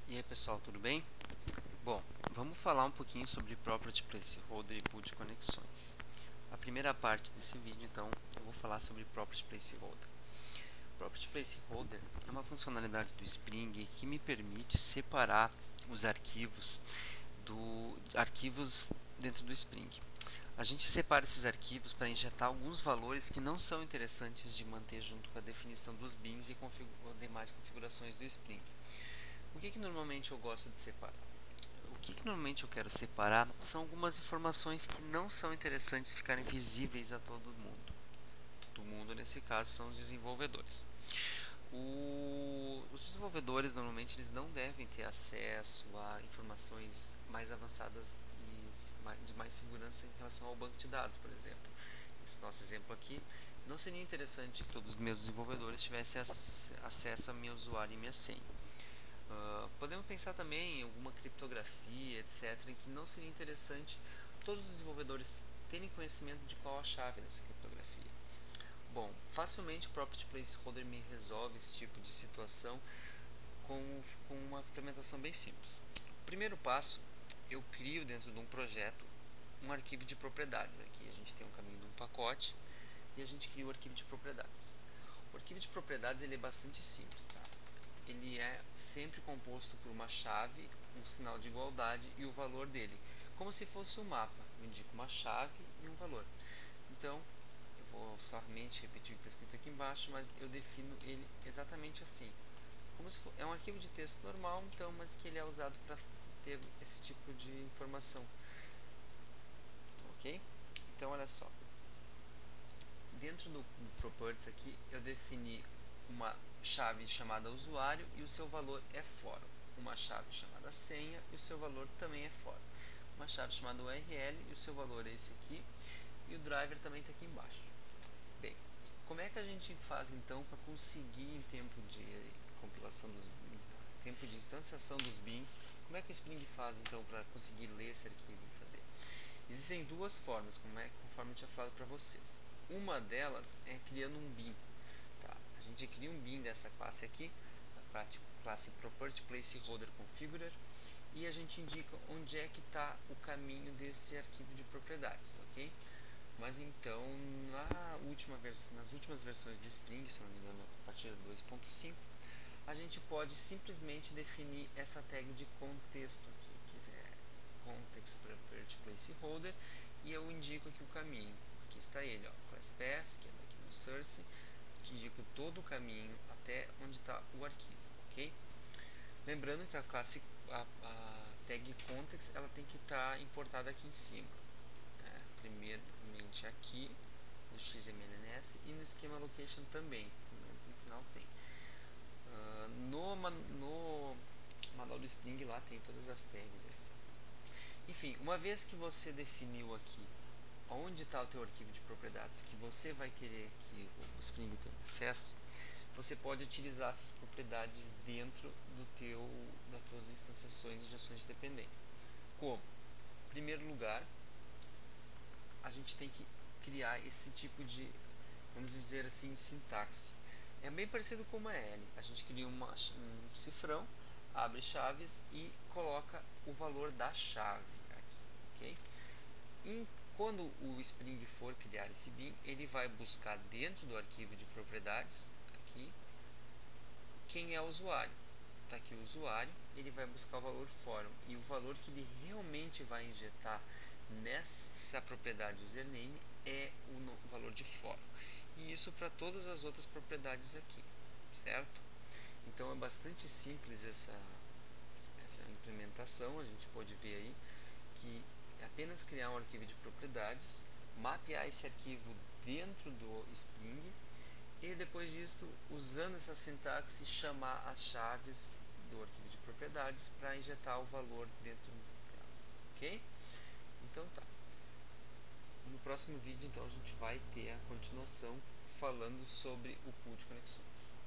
E aí pessoal, tudo bem? Bom, vamos falar um pouquinho sobre Property Placeholder e Pool de conexões. A primeira parte desse vídeo, então, eu vou falar sobre Property Placeholder. Property Placeholder é uma funcionalidade do Spring que me permite separar os arquivos dentro do Spring. A gente separa esses arquivos para injetar alguns valores que não são interessantes de manter junto com a definição dos bins e demais configurações do Spring. O que normalmente eu gosto de separar? O que normalmente eu quero separar são algumas informações que não são interessantes ficarem visíveis a todo mundo. Todo mundo, nesse caso, são os desenvolvedores. Os desenvolvedores normalmente eles não devem ter acesso a informações mais avançadas e de mais segurança em relação ao banco de dados, por exemplo. Esse nosso exemplo aqui, não seria interessante que todos os meus desenvolvedores tivessem acesso a meu usuário e minha senha. Podemos pensar também em alguma criptografia, etc., em que não seria interessante todos os desenvolvedores terem conhecimento de qual a chave dessa criptografia. Bom, facilmente o Property Placeholder me resolve esse tipo de situação com uma implementação bem simples. Primeiro passo, eu crio dentro de um projeto um arquivo de propriedades. Aqui a gente tem um caminho de um pacote e a gente cria o arquivo de propriedades. O arquivo de propriedades ele é bastante simples, tá? Ele é sempre composto por uma chave, um sinal de igualdade e o valor dele, como se fosse um mapa. Eu indico uma chave e um valor. Então, eu vou somente repetir o que está escrito aqui embaixo, mas eu defino ele exatamente assim. Como se for, é um arquivo de texto normal, então, mas que ele é usado para ter esse tipo de informação. Ok? Então, olha só. Dentro do properties aqui, eu defini uma chave chamada usuário e o seu valor é fora. Uma chave chamada senha e o seu valor também é fora. Uma chave chamada URL e o seu valor é esse aqui. E o driver também está aqui embaixo. Bem, como é que a gente faz então para conseguir em tempo de compilação tempo de instanciação dos bins, como é que o Spring faz então para conseguir ler esse arquivo e fazer? Existem duas formas, conforme eu tinha falado para vocês. Uma delas é criando um bin. Tá? A gente cria um bin dessa classe aqui, a classe Property Placeholder Configurer, e a gente indica onde é que está o caminho desse arquivo de propriedades, ok? Mas então, nas últimas versões de Spring, se não me engano, a partir do 2.5, a gente pode simplesmente definir essa tag de contexto aqui, que é context property placeholder, e eu indico aqui o caminho. Aqui está ele, ó, class path, que é daqui no source, que indico todo o caminho até onde está o arquivo, ok? Lembrando que a tag context ela tem que estar importada aqui em cima. Primeiramente aqui no XMLNS e no Schema Location também, no final tem. No manual do Spring lá tem todas as tags, etc. Enfim, uma vez que você definiu aqui onde está o teu arquivo de propriedades que você vai querer que o Spring tenha acesso, você pode utilizar essas propriedades dentro das tuas instanciações e injeções de dependência. Como? Em primeiro lugar, a gente tem que criar esse tipo de, vamos dizer assim, sintaxe. É bem parecido com uma L. A gente cria um cifrão, abre chaves e coloca o valor da chave aqui, ok? Quando o Spring for criar esse bin, ele vai buscar dentro do arquivo de propriedades, aqui, quem é o usuário. Está aqui o usuário, ele vai buscar o valor fórum e o valor que ele realmente vai injetar nessa propriedade username é o valor de fórum. E isso para todas as outras propriedades aqui, certo? Então é bastante simples essa implementação, a gente pode ver aí que é apenas criar um arquivo de propriedades, mapear esse arquivo dentro do Spring e depois disso, usando essa sintaxe, chamar as chaves do arquivo de propriedades para injetar o valor dentro delas, ok? Então tá. No próximo vídeo então a gente vai ter a continuação falando sobre o pool de conexões.